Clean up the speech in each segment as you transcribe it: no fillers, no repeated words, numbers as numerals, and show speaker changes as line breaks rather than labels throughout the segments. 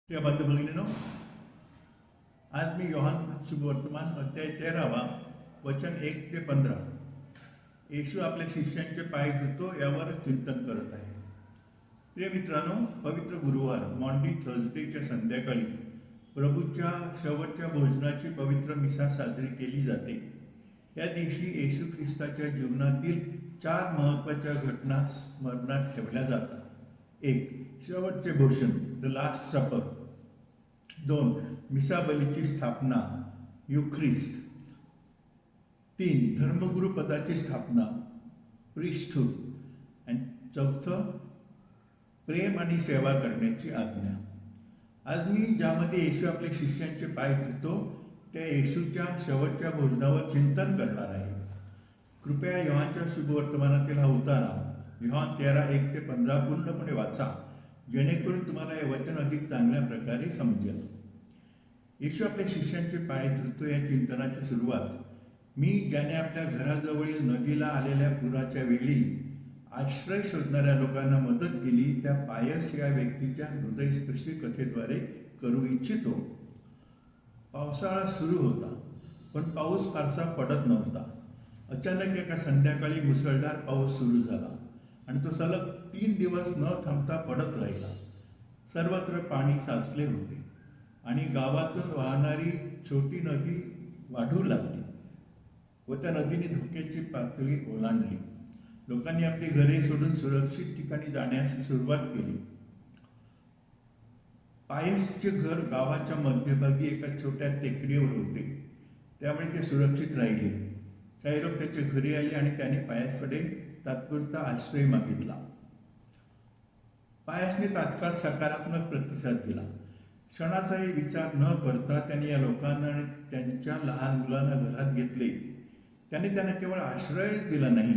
प्रिय बंधू भगिनीनो, आज मी योहान शुभवर्तमान अध्याय 13 वचन 1 ते 15 येशू आपल्या शिष्यांचे पाय धुतो यावर चिंतन करत आहे. प्रिय मित्रांनो, पवित्र गुरुवार मॉन्डी थर्सडेच्या संध्याकाळी प्रभूच्या शेवटच्या भोजनाची पवित्र मिसा साजरी केली जाते. या दिवशी येशू ख्रिस्ताच्या जीवनातील 4 महत्त्वाच्या घटना स्मरणात ठेवल्या जातात. 1. शेवटचे भोजन, द लास्ट सपर. 2. मिसाबलीची स्थापना, युख्रिस्ट. 3. धर्मगुरू पदाची स्थापना, प्रिस्टहूड. आणि 4. प्रेम आणि सेवा करण्याची आज्ञा. आज मी ज्यामध्ये येशू आपल्या शिष्यांचे पाय धुतो त्या येशूच्या शेवटच्या भोजनावर चिंतन करणार आहे. कृपया योहानच्या शुभवर्तमानातील हा उतारा योहान 13:1 ते 15 पूर्णपणे वाचा, जेणेकरून तुम्हाला हे वचन अधिक चांगल्या प्रकारे समजेल. येशू आपल्या शिष्यांचे पाय धुतो या चिंतनाची सुरुवात मी ज्याने आपल्या घराजवळील नदीला आलेल्या पुराच्या वेळी आश्रय शोधणाऱ्या लोकांना मदत केली त्या पायस या व्यक्तीच्या हृदयस्पर्शी कथेद्वारे करू इच्छितो. पावसाळा सुरू होता, पण पाऊस फारसा पडत नव्हता. अचानक एका संध्याकाळी मुसळधार पाऊस सुरू झाला आणि तो सलग 3 दिवस न थांबता पडत राहिला. सर्वत्र पाणी साचले होते आणि गावातून वाहणारी छोटी नदी वाढू लागली व त्या नदीने धोक्याची पातळी ओलांडली. लोकांनी आपली घरे सोडून सुरक्षित ठिकाणी जाण्यास सुरुवात केली. पायसचे घर गावाच्या मध्यभागी एका छोट्या टेकडीवर होते, त्यामुळे ते सुरक्षित राहिले. काही लोक त्याच्या घरी आले आणि त्याने पायसकडे तात्पुरता आश्रय मागितला. पायसने तात्काळ सकारात्मक प्रतिसाद दिला. क्षणाचाही विचार न करता त्याने या लोकांना आणि त्यांच्या लहान मुलांना घरात घेतले. त्यांनी केवळ आश्रयच दिला नाही,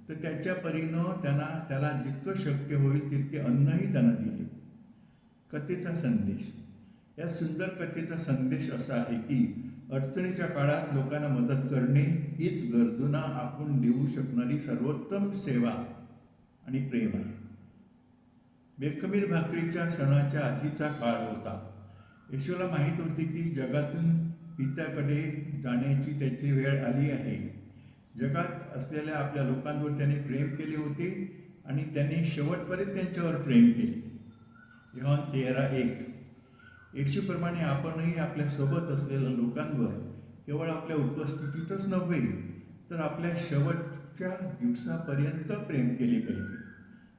तर त्याच्या परीनं त्याला जितकं शक्य होईल तितके अन्नही त्यांना दिले. कथेचा संदेश. या सुंदर कथेचा संदेश असा आहे की अडचणीच्या काळात लोकांना मदत करणे हीच गरजूंना आपण देऊ शकणारी सर्वोत्तम सेवा आणि प्रेम आहे. बेखमीर भाकरीच्या सणाच्या आधीचा काळ होता. येशूला माहीत होते की जगातून पित्याकडे जाण्याची त्याची वेळ आली आहे. जगात असलेल्या आपल्या लोकांवर त्याने प्रेम केले होते आणि त्याने शेवटपर्यंत त्यांच्यावर प्रेम केले. योहान 13:1. येशूप्रमाणे आपणही आपल्या सोबत असलेल्या लोकांवर केवळ आपल्या उपस्थितीतच नव्हे तर आपल्या शेवटच्या दिवसापर्यंत प्रेम केले पाहिजे.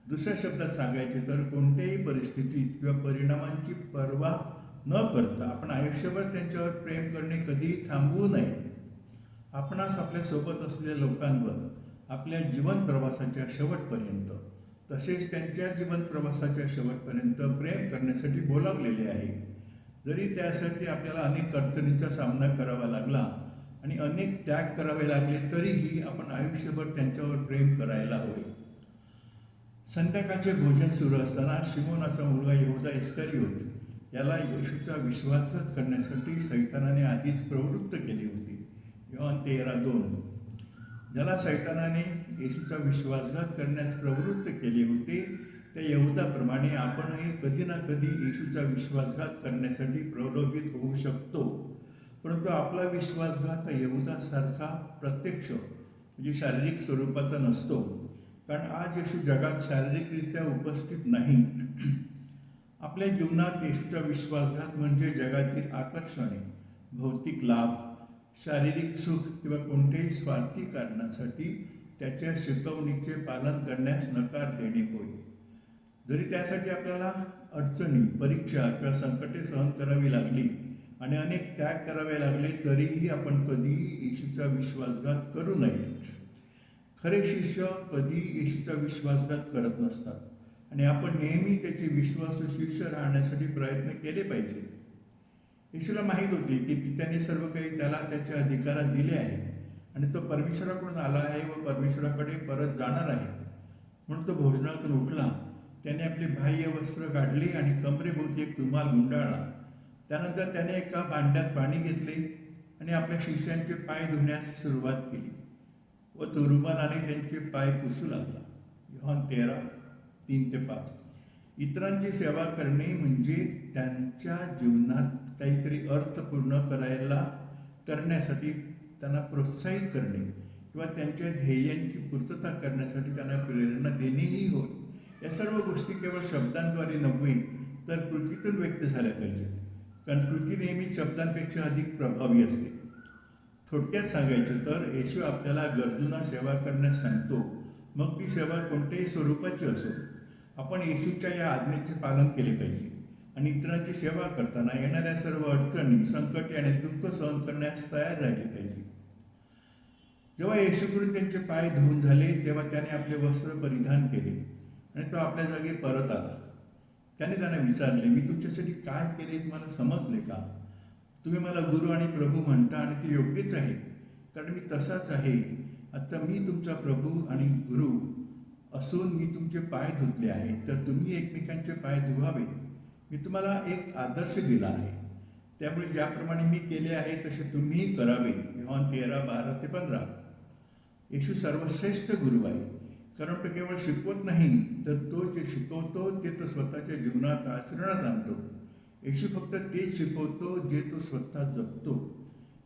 दुसऱ्या शब्दात सांगायचे तर कोणत्याही परिस्थितीत किंवा परिणामांची पर्वा न करता आपण आयुष्यभर त्यांच्यावर प्रेम करणे कधीही थांबवू नये. आपणास आपल्या सोबत असलेल्या लोकांवर आपल्या जीवन प्रवासाच्या शेवटपर्यंत तसेच त्यांच्या जीवन प्रवासाच्या शेवटपर्यंत प्रेम करण्यासाठी बोलावलेले आहे. जरी त्यासाठी आपल्याला अनेक अडचणींचा सामना करावा लागला आणि अनेक त्याग करावे लागले तरीही आपण आयुष्यभर त्यांच्यावर प्रेम करायला हवे. संध्याकाळचे भोजन सुरू असताना शिमोनाचा मुलगा यहूदा इस्करियोत याला येशूचा विश्वासघात करण्यासाठी सैतानाने आधीच प्रवृत्त केली होती. योहान 13:2. ज्याला सैतानाने येशूचा विश्वासघात करण्यास प्रवृत्त केले होते त्या यहूदाप्रमाणे आपणही कधी ना कधी येशूचा विश्वासघात करण्यासाठी प्रलोभित होऊ शकतो. परंतु आपला विश्वासघात यहूदासारखा प्रत्यक्ष म्हणजे शारीरिक स्वरूपाचा नसतो, कारण आज येशू जगात शारीरिकरित्या उपस्थित नाही. आपल्या जीवनात येशूचा विश्वासघात म्हणजे जगातील आकर्षणे, भौतिक लाभ, शारीरिक सुख किंवा कोणत्याही स्वार्थी कारणासाठी त्याच्या शिकवणीचे पालन करण्यास नकार देणे होय. जरी त्यासाठी आपल्याला अडचणी, परीक्षा किंवा संकटे सहन करावी लागली आणि अनेक त्याग करावे लागले तरीही आपण कधीही येशूचा विश्वासघात करू नये. खरे शिष्य कधीही येशूचा विश्वासघात करत नसतात आणि आपण नेहमी त्याचे विश्वासू शिष्य राहण्यासाठी प्रयत्न केले पाहिजे. येशूला माहीत होते की पित्याने सर्व काही त्याला त्याच्या अधिकारात दिले आहे आणि तो परमेश्वराकडून आला आहे व परमेश्वराकडे परत जाणार आहे. म्हणून तो भोजनातून उठला. त्याने आपली बाह्य वस्त्र काढली आणि कमरेभोवती एक रुमाल गुंडाळला. त्यानंतर त्याने एका भांड्यात पाणी घेतले आणि आपल्या शिष्यांचे पाय धुण्यास सुरुवात केली व तो रुमालाने त्यांचे पाय पुसू लागला. योहान 13:3-5. इतरांची सेवा करणे म्हणजे त्यांच्या जीवनात काहीतरी अर्थपूर्ण करण्यासाठी त्यांना प्रोत्साहित करणे किंवा त्यांच्या ध्येयांची पूर्तता करण्यासाठी त्यांना प्रेरणा देणेही होय. या सर्व गोष्टी केवळ शब्दांद्वारे नव्हे तर कृतीतून व्यक्त झाल्या पाहिजेत, कारण कृती नेहमी शब्दांपेक्षा अधिक प्रभावी असते. थोडक्यात सांगायचं तर येशू आपल्याला गरजूंना सेवा करण्यास सांगतो, मग ती सेवा कोणत्याही स्वरूपाची असो. आपण येशूच्या या आज्ञेचे पालन केले पाहिजे आणि इतरांची सेवा करताना येणाऱ्या सर्व अडचणी, संकटे आणि दुःख सहन करण्यास तयार राहिले पाहिजे. जेव्हा येशूकडून त्यांचे पाय धुवून झाले तेव्हा त्याने आपले वस्त्र परिधान केले आणि तो आपल्या जागी परत आला. त्याने त्यांना विचारले, मी तुमच्यासाठी काय केले तुम्हाला समजले का? तुम्ही मला गुरु आणि प्रभू म्हणता आणि ते योग्यच आहे, कारण मी तसाच आहे. आता मी तुमचा प्रभू आणि गुरु असून मी तुमचे पाय धुतले आहे, तर तुम्ही एकमेकांचे पाय धुवावे. मी तुम्हाला एक आदर्श दिला आहे, त्यामुळे ज्याप्रमाणे मी केले आहे तसे तुम्हीही करावे. योहान 13:12-15. येशू सर्वश्रेष्ठ गुरु आहे, कारण तो केवळ शिकवत नाही तर तो जे शिकवतो ते तो स्वतःच्या जीवनात आचरणात आणतो. येशू फक्त तेच शिकवतो जे तो स्वतः जगतो.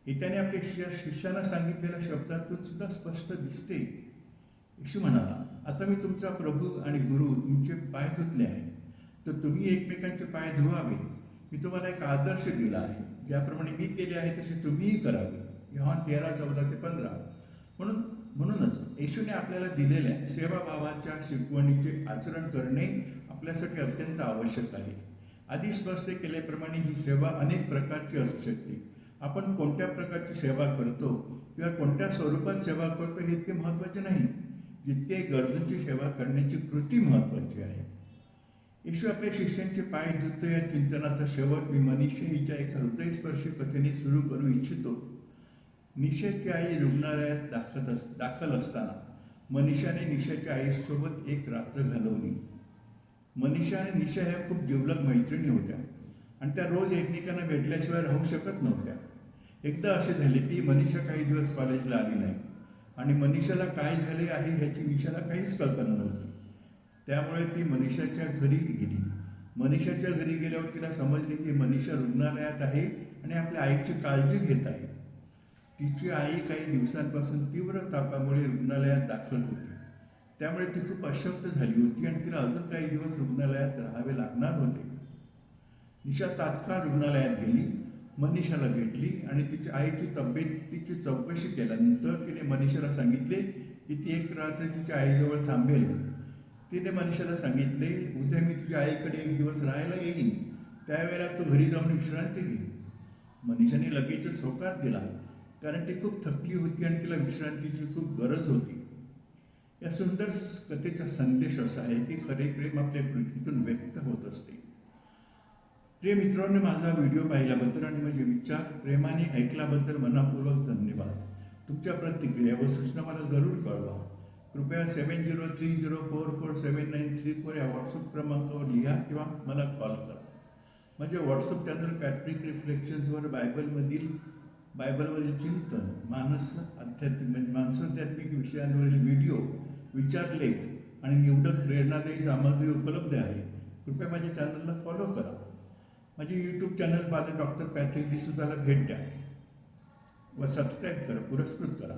हे त्याने आपल्या शिष्यांना सांगितलेल्या शब्दातून सुद्धा स्पष्ट दिसते. येशू म्हणाला, आता मी तुमचा प्रभू आणि गुरु तुमचे पाय धुतले आहे, तर तुम्ही एकमेकांचे पाय धुवावे. मी तुम्हाला एक आदर्श दिला आहे, ज्याप्रमाणे मी केले आहे तसे तुम्हीही करावे. योहान 13:14-15. म्हणूनच येशूने आपल्याला दिलेल्या सेवाभावाच्या शिकवणीचे आचरण करणे आपल्यासाठी अत्यंत आवश्यक आहे. आधी स्पष्ट केल्याप्रमाणे ही सेवा अनेक प्रकारची असू शकते. आपण कोणत्या प्रकारची सेवा करतो किंवा कोणत्या स्वरूपात सेवा करतो हे इतके महत्त्वाचे नाही, जितके गरजूंची सेवा करण्याची कृती महत्त्वाची आहे. येशू आपल्या शिष्यांचे पाय धुतो या चिंतनाचा शेवट मी मनीषा हिच्या एका हृदयस्पर्शी कथेने सुरू करू इच्छितो. निशाची आई रुग्णालयात दाखल असताना मनीषाने निशाच्या आईसोबत एक रात्र घालवली. मनीषा आणि निशा ह्या खूप जिवलग मैत्रिणी होत्या आणि त्या रोज एकमेकांना भेटल्याशिवाय राहू शकत नव्हत्या. एकदा असे झाले की मनीषा काही दिवस कॉलेजला आली नाही आणि मनीषाला काय झाले आहे ह्याची निशाला काहीच कल्पना नव्हती. त्यामुळे ती मनीषाच्या घरी गेली. मनीषाच्या घरी गेल्यावर तिला समजले की मनीषा रुग्णालयात आहे आणि आपल्या आईची काळजी घेत आहे. तिची आई काही दिवसांपासून तीव्र तापामुळे रुग्णालयात दाखल होती. त्यामुळे ती खूप अशक्त झाली होती आणि तिला अजून काही दिवस रुग्णालयात राहावे लागणार होते. निशा तात्काळ रुग्णालयात गेली, मनीषाला भेटली आणि तिच्या आईची तब्येतीची चौकशी केल्यानंतर तिने मनीषाला सांगितले की ती एक रात्र तिच्या आईजवळ थांबेल. तिने मनीषाला सांगितले, उद्या मी तुझ्या आईकडे एक दिवस राहायला येईन, त्यावेळेला तू घरी जाऊन विश्रांती घे. मनीषाने लगेचच होकार दिला, कारण ती खूप थकली होती आणि तिला विश्रांतीची खूप गरज होती. या सुंदर कथेचा संदेश असा आहे की खरे प्रेम आपल्या कृतीतून व्यक्त होत असते. प्रिय मित्रांनो, माझा व्हिडिओ पाहिल्याबद्दल आणि माझे विचार प्रेमाने ऐकल्याबद्दल मनापूर्वक धन्यवाद. तुमच्या प्रतिक्रिया व सूचना मला जरूर कळवा. कृपया 7030447934 या व्हॉट्सअप क्रमांकावर लिहा किंवा मला कॉल करा. माझे व्हॉट्सअप चॅनल पॅट्रिक रिफ्लेक्शन्सवर बायबलवरील चिंतन, मानसोध्यात्मिक विषयांवरील व्हिडिओ, विचारलेख आणि निवडक प्रेरणादायी सामग्री उपलब्ध आहे. कृपया माझ्या चॅनलला फॉलो करा. माझे YouTube channel father doctor Patrick डिसूजाला भेट द्या व सबस्क्राईब करा, पुरस्कृत करा.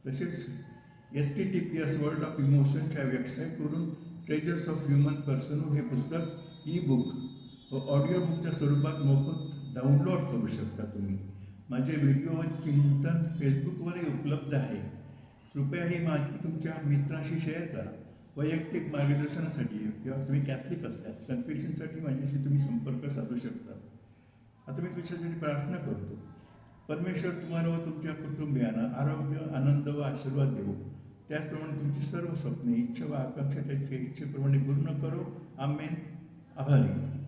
तसेच STTPS वर्ल्ड ऑफ इमोशनच्या वेबसाईटवरून ट्रेजर्स ऑफ ह्युमन पर्सनहूड हे पुस्तक ई-बुक व ऑडिओ बुकच्या स्वरूपात मोफत डाउनलोड करू शकता तुम्ही. माझे व्हिडिओ व चिंतन फेसबुकवरही उपलब्ध आहे. कृपया ही माहिती तुमच्या मित्रांशी शेअर करा. वैयक्तिक मार्गदर्शनासाठी किंवा तुम्ही कॅथलिक असल्यास कन्फ्युशनसाठी माझ्याशी तुम्ही संपर्क साधू शकता. आता मी तुमच्यासाठी प्रार्थना करतो. परमेश्वर तुम्हाला व तुमच्या कुटुंबियांना आरोग्य, आनंद व आशीर्वाद देऊ. त्याचप्रमाणे तुमची सर्व स्वप्ने, इच्छा व आकांक्षा त्याच्या इच्छेप्रमाणे पूर्ण करो. आमेन. आभारी.